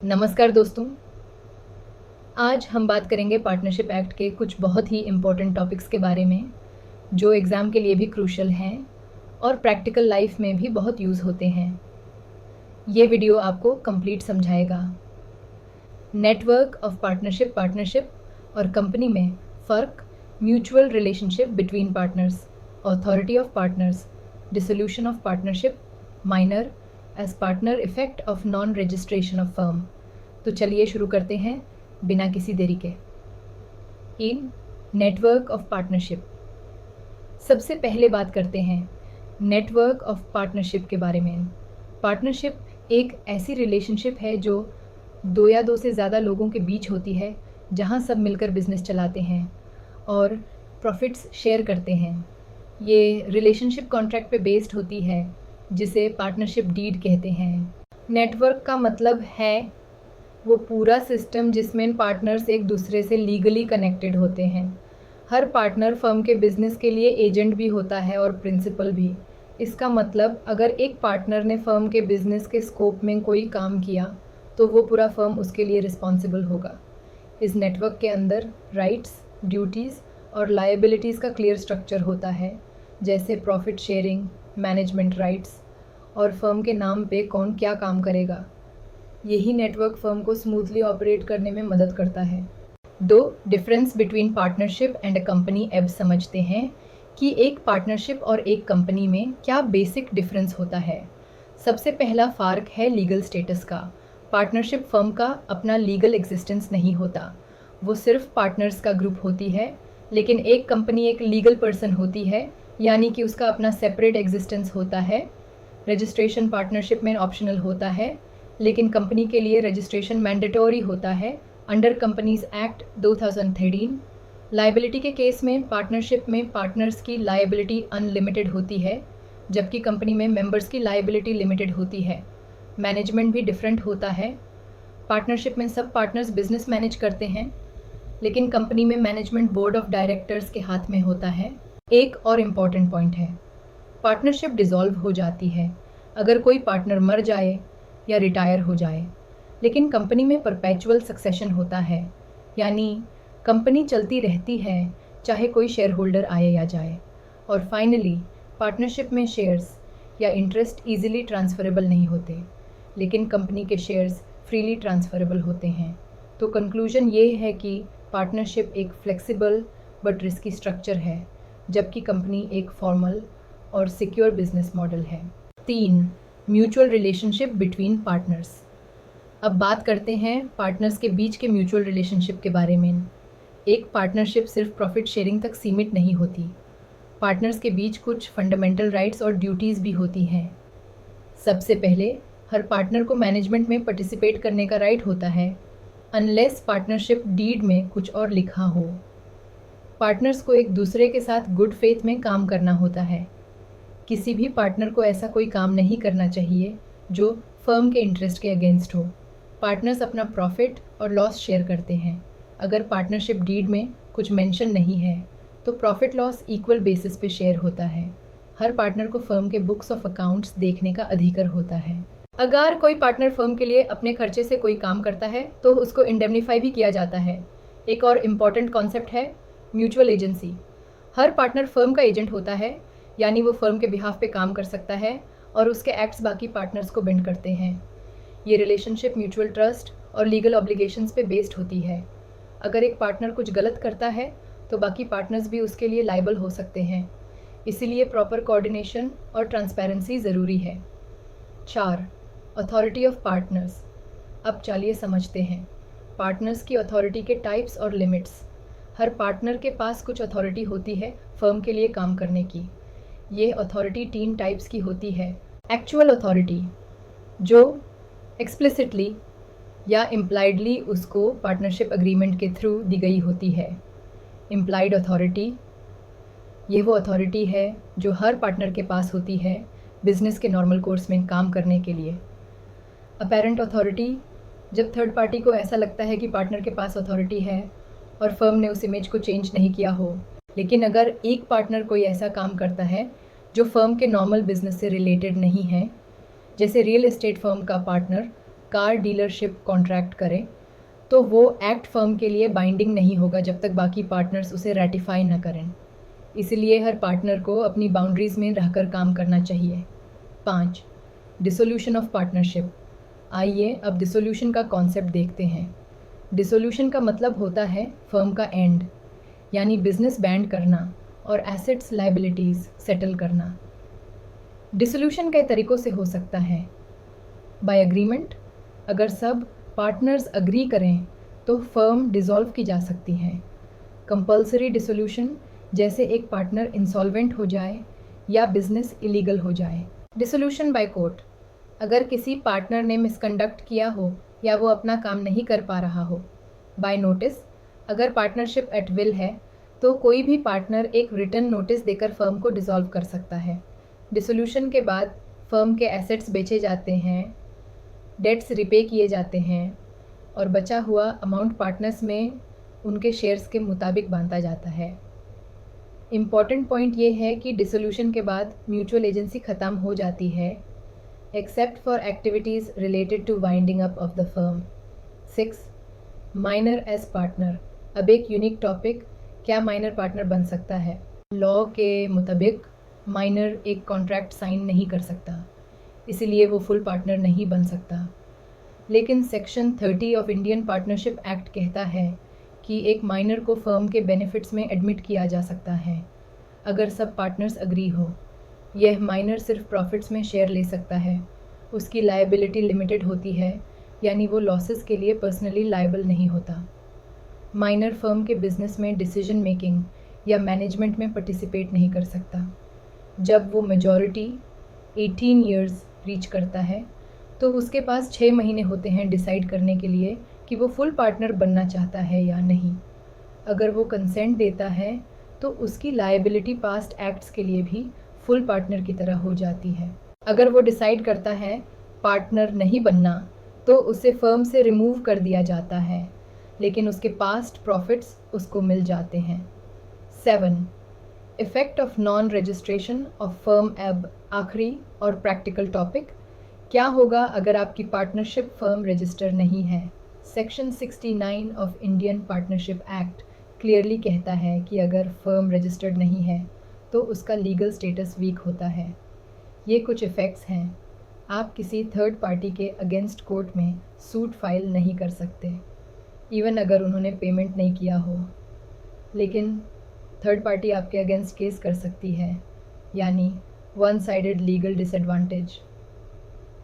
नमस्कार दोस्तों। आज हम बात करेंगे पार्टनरशिप एक्ट के कुछ बहुत ही इम्पोर्टेंट टॉपिक्स के बारे में जो एग्ज़ाम के लिए भी क्रूशल हैं और प्रैक्टिकल लाइफ में भी बहुत यूज़ होते हैं। ये वीडियो आपको कंप्लीट समझाएगा। नेटवर्क ऑफ पार्टनरशिप और कंपनी में फ़र्क, mutual relationship between partners, authority of partners, dissolution of partnership, minor as partner effect of non registration of firm. तो चलिए शुरू करते हैं बिना किसी देरी के। इन नेटवर्क ऑफ पार्टनरशिप सबसे पहले बात करते हैं नेटवर्क ऑफ पार्टनरशिप के बारे में। पार्टनरशिप एक ऐसी रिलेशनशिप है जो दो या दो से ज़्यादा लोगों के बीच होती है जहां सब मिलकर बिजनेस चलाते हैं और प्रॉफिट्स शेयर करते हैं। ये रिलेशनशिप कॉन्ट्रैक्ट पे बेस्ड होती है जिसे पार्टनरशिप डीड कहते हैं। नेटवर्क का मतलब है वो पूरा सिस्टम जिसमें पार्टनर्स एक दूसरे से लीगली कनेक्टेड होते हैं। हर पार्टनर फर्म के बिजनेस के लिए एजेंट भी होता है और प्रिंसिपल भी। इसका मतलब अगर एक पार्टनर ने फर्म के बिजनेस के स्कोप में कोई काम किया तो वो पूरा फर्म उसके लिए रिस्पॉन्सिबल होगा। इस नेटवर्क के अंदर राइट्स, ड्यूटीज़ और लायबिलिटीज़ का क्लियर स्ट्रक्चर होता है, जैसे प्रॉफिट शेयरिंग, मैनेजमेंट राइट्स और फर्म के नाम पे कौन क्या काम करेगा। यही नेटवर्क फर्म को स्मूथली ऑपरेट करने में मदद करता है। दो difference between partnership and a company अब समझते हैं कि एक पार्टनरशिप और एक कंपनी में क्या बेसिक डिफरेंस होता है। सबसे पहला फ़र्क है लीगल स्टेटस का। पार्टनरशिप फर्म का अपना लीगल एग्जिस्टेंस नहीं होता, वो सिर्फ पार्टनर्स का ग्रुप होती है। लेकिन एक कंपनी एक लीगल पर्सन होती है, यानी कि उसका अपना सेपरेट एग्जिस्टेंस होता है। रजिस्ट्रेशन पार्टनरशिप में ऑप्शनल होता है, लेकिन कंपनी के लिए रजिस्ट्रेशन मैंडेटरी होता है अंडर कंपनीज एक्ट 2013। लायबिलिटी के केस में पार्टनरशिप में पार्टनर्स की लायबिलिटी अनलिमिटेड होती है, जबकि कंपनी में मेंबर्स की लायबिलिटी लिमिटेड होती है। मैनेजमेंट भी डिफरेंट होता है। पार्टनरशिप में सब पार्टनर्स बिजनेस मैनेज करते हैं, लेकिन कंपनी में मैनेजमेंट बोर्ड ऑफ डायरेक्टर्स के हाथ में होता है। एक और इम्पॉर्टेंट पॉइंट है, पार्टनरशिप डिसॉल्व हो जाती है अगर कोई पार्टनर मर जाए या रिटायर हो जाए, लेकिन कंपनी में परपेचुअल सक्सेशन होता है, यानी कंपनी चलती रहती है चाहे कोई शेयर होल्डर आए या जाए। और फाइनली पार्टनरशिप में शेयर्स या इंटरेस्ट ईजिली ट्रांसफरेबल नहीं होते, लेकिन कंपनी के शेयर्स फ्रीली ट्रांसफरेबल होते हैं। तो कंक्लूजन ये है कि पार्टनरशिप एक फ्लेक्सिबल बट रिस्की स्ट्रक्चर है, जबकि कंपनी एक फॉर्मल और सिक्योर बिजनेस मॉडल है। 3. Mutual relationship between partners. अब बात करते हैं पार्टनर्स के बीच के म्यूचुअल रिलेशनशिप के बारे में। एक पार्टनरशिप सिर्फ प्रॉफिट शेयरिंग तक सीमित नहीं होती। पार्टनर्स के बीच कुछ फंडामेंटल राइट्स और ड्यूटीज़ भी होती हैं। सबसे पहले हर पार्टनर को मैनेजमेंट में पार्टिसिपेट करने का राइट होता है, अनलेस पार्टनरशिप डीड में कुछ और लिखा हो। पार्टनर्स को एक दूसरे के साथ गुड फेथ में काम करना होता है। किसी भी पार्टनर को ऐसा कोई काम नहीं करना चाहिए जो फर्म के इंटरेस्ट के अगेंस्ट हो। पार्टनर्स अपना प्रॉफिट और लॉस शेयर करते हैं। अगर पार्टनरशिप डीड में कुछ मेंशन नहीं है तो प्रॉफिट लॉस इक्वल बेसिस पे शेयर होता है। हर पार्टनर को फर्म के बुक्स ऑफ अकाउंट्स देखने का अधिकार होता है। अगर कोई पार्टनर फर्म के लिए अपने खर्चे से कोई काम करता है तो उसको इंडेमनीफाई भी किया जाता है। एक और इम्पॉर्टेंट कॉन्सेप्ट है म्यूचुअल एजेंसी। हर पार्टनर फर्म का एजेंट होता है, यानी वो फर्म के बिहाफ पे काम कर सकता है और उसके एक्ट्स बाकी पार्टनर्स को बिंड करते हैं। ये रिलेशनशिप म्यूचुअल ट्रस्ट और लीगल ऑब्लिगेशंस पे बेस्ड होती है। अगर एक पार्टनर कुछ गलत करता है तो बाकी पार्टनर्स भी उसके लिए लायबल हो सकते हैं, इसीलिए प्रॉपर कोऑर्डिनेशन और ट्रांसपेरेंसी ज़रूरी है। 4. Authority of partners. अब चलिए समझते हैं पार्टनर्स की अथॉरिटी के टाइप्स और लिमिट्स। हर पार्टनर के पास कुछ अथॉरिटी होती है फर्म के लिए काम करने की। ये अथॉरिटी 3 टाइप्स की होती है। एक्चुअल अथॉरिटी, जो एक्सप्लिसिटली या इम्प्लाइडली उसको पार्टनरशिप एग्रीमेंट के थ्रू दी गई होती है। इम्प्लाइड अथॉरिटी, ये वो अथॉरिटी है जो हर पार्टनर के पास होती है बिजनेस के नॉर्मल कोर्स में काम करने के लिए। अपेरेंट अथॉरिटी, जब थर्ड पार्टी को ऐसा लगता है कि पार्टनर के पास अथॉरिटी है और फर्म ने उस इमेज को चेंज नहीं किया हो। लेकिन अगर एक पार्टनर कोई ऐसा काम करता है जो फर्म के नॉर्मल बिजनेस से रिलेटेड नहीं है, जैसे रियल एस्टेट फर्म का पार्टनर कार डीलरशिप कॉन्ट्रैक्ट करे तो वो एक्ट फर्म के लिए बाइंडिंग नहीं होगा जब तक बाकी पार्टनर्स उसे रेटिफाई न करें। इसलिए हर पार्टनर को अपनी बाउंड्रीज़ में रहकर काम करना चाहिए। 5. Dissolution of partnership. आइए अब डिसोल्यूशन का कॉन्सेप्ट देखते हैं। डिसोल्यूशन का मतलब होता है फर्म का एंड, यानी बिजनेस बैंड करना और एसेट्स लायबिलिटीज़ सेटल करना। डिसोल्यूशन कई तरीक़ों से हो सकता है। बाय एग्रीमेंट, अगर सब पार्टनर्स अग्री करें तो फर्म डिसॉल्व की जा सकती है। कंपल्सरी डिसोल्यूशन, जैसे एक पार्टनर इंसॉल्वेंट हो जाए या बिजनेस इलीगल हो जाए। डिसोल्यूशन बाय कोर्ट, अगर किसी पार्टनर ने मिसकंडक्ट किया हो या वो अपना काम नहीं कर पा रहा हो। बाय नोटिस, अगर पार्टनरशिप एट विल है तो कोई भी पार्टनर एक रिटन नोटिस देकर फर्म को डिसॉल्व कर सकता है। डिसोल्यूशन के बाद फर्म के एसेट्स बेचे जाते हैं, डेट्स रिपे किए जाते हैं और बचा हुआ अमाउंट पार्टनर्स में उनके शेयर्स के मुताबिक बांटा जाता है। इम्पॉर्टेंट पॉइंट ये है कि डिसोल्यूशन के बाद म्यूचुअल एजेंसी ख़त्म हो जाती है except for activities related to winding up of the firm. 6. Minor as partner. अब एक यूनिक टॉपिक, क्या माइनर पार्टनर बन सकता है? लॉ के मुताबिक माइनर एक कॉन्ट्रैक्ट साइन नहीं कर सकता, इसीलिए वो फुल पार्टनर नहीं बन सकता। लेकिन section 30 of Indian partnership act कहता है कि एक माइनर को फर्म के बेनिफिट्स में एडमिट किया जा सकता है अगर सब पार्टनर्स अग्री हो। यह माइनर सिर्फ प्रॉफिट्स में शेयर ले सकता है, उसकी लायबिलिटी लिमिटेड होती है, यानी वो लॉसेस के लिए पर्सनली लायबल नहीं होता। माइनर फर्म के बिजनेस में डिसीजन मेकिंग या मैनेजमेंट में पार्टिसिपेट नहीं कर सकता। जब वो मेजॉरिटी 18 ईयर्स रीच करता है तो उसके पास 6 महीने होते हैं डिसाइड करने के लिए कि वो फुल पार्टनर बनना चाहता है या नहीं। अगर वो कंसेंट देता है तो उसकी लायबिलिटी पास्ट एक्ट्स के लिए भी फुल पार्टनर की तरह हो जाती है। अगर वो डिसाइड करता है पार्टनर नहीं बनना तो उसे फर्म से रिमूव कर दिया जाता है, लेकिन उसके पास्ट प्रॉफिट्स उसको मिल जाते हैं। 7. Effect of non registration of firm. अब आखिरी और प्रैक्टिकल टॉपिक, क्या होगा अगर आपकी पार्टनरशिप फर्म रजिस्टर नहीं है? Section 69 of Indian partnership act clearly कहता है कि अगर फर्म रजिस्टर्ड नहीं है तो उसका लीगल स्टेटस वीक होता है। ये कुछ इफ़ेक्ट्स हैं। आप किसी थर्ड पार्टी के अगेंस्ट कोर्ट में सूट फाइल नहीं कर सकते, इवन अगर उन्होंने पेमेंट नहीं किया हो। लेकिन थर्ड पार्टी आपके अगेंस्ट केस कर सकती है, यानी one sided legal disadvantage.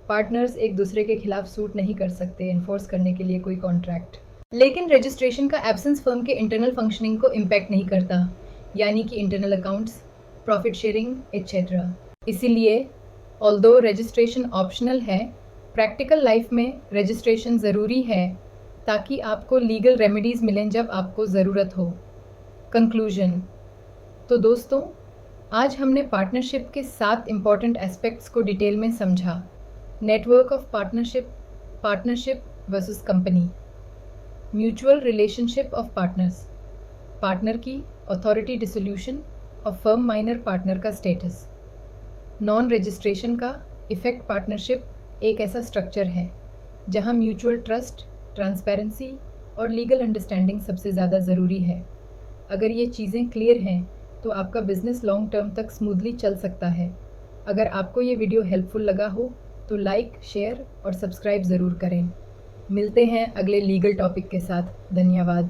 Partners एक दूसरे के खिलाफ सूट नहीं कर सकते इन्फोर्स करने के लिए कोई कॉन्ट्रैक्ट। लेकिन रजिस्ट्रेशन का एब्सेंस फर्म के इंटरनल फंक्शनिंग को इम्पैक्ट नहीं करता, यानी कि internal accounts, profit sharing etcetera. इसीलिए ऑल्दो रजिस्ट्रेशन ऑप्शनल है, प्रैक्टिकल लाइफ में रजिस्ट्रेशन ज़रूरी है ताकि आपको लीगल रेमेडीज़ मिलें जब आपको ज़रूरत हो। कंक्लूजन। तो दोस्तों, आज हमने पार्टनरशिप के 7 इम्पॉर्टेंट एस्पेक्ट्स को डिटेल में समझा। Network of partnership, partnership versus company, mutual relationship of partners, partner की अथॉरिटी डिसोल्यूशन और फर्म माइनर पार्टनर का स्टेटस, नॉन रजिस्ट्रेशन का इफ़ेक्ट। पार्टनरशिप एक ऐसा स्ट्रक्चर है जहां म्यूचुअल ट्रस्ट, ट्रांसपेरेंसी और लीगल अंडरस्टैंडिंग सबसे ज़्यादा ज़रूरी है। अगर ये चीज़ें क्लियर हैं तो आपका बिजनेस लॉन्ग टर्म तक स्मूथली चल सकता है। अगर आपको ये वीडियो हेल्पफुल लगा हो तो लाइक, शेयर और सब्सक्राइब ज़रूर करें। मिलते हैं अगले लीगल टॉपिक के साथ। धन्यवाद।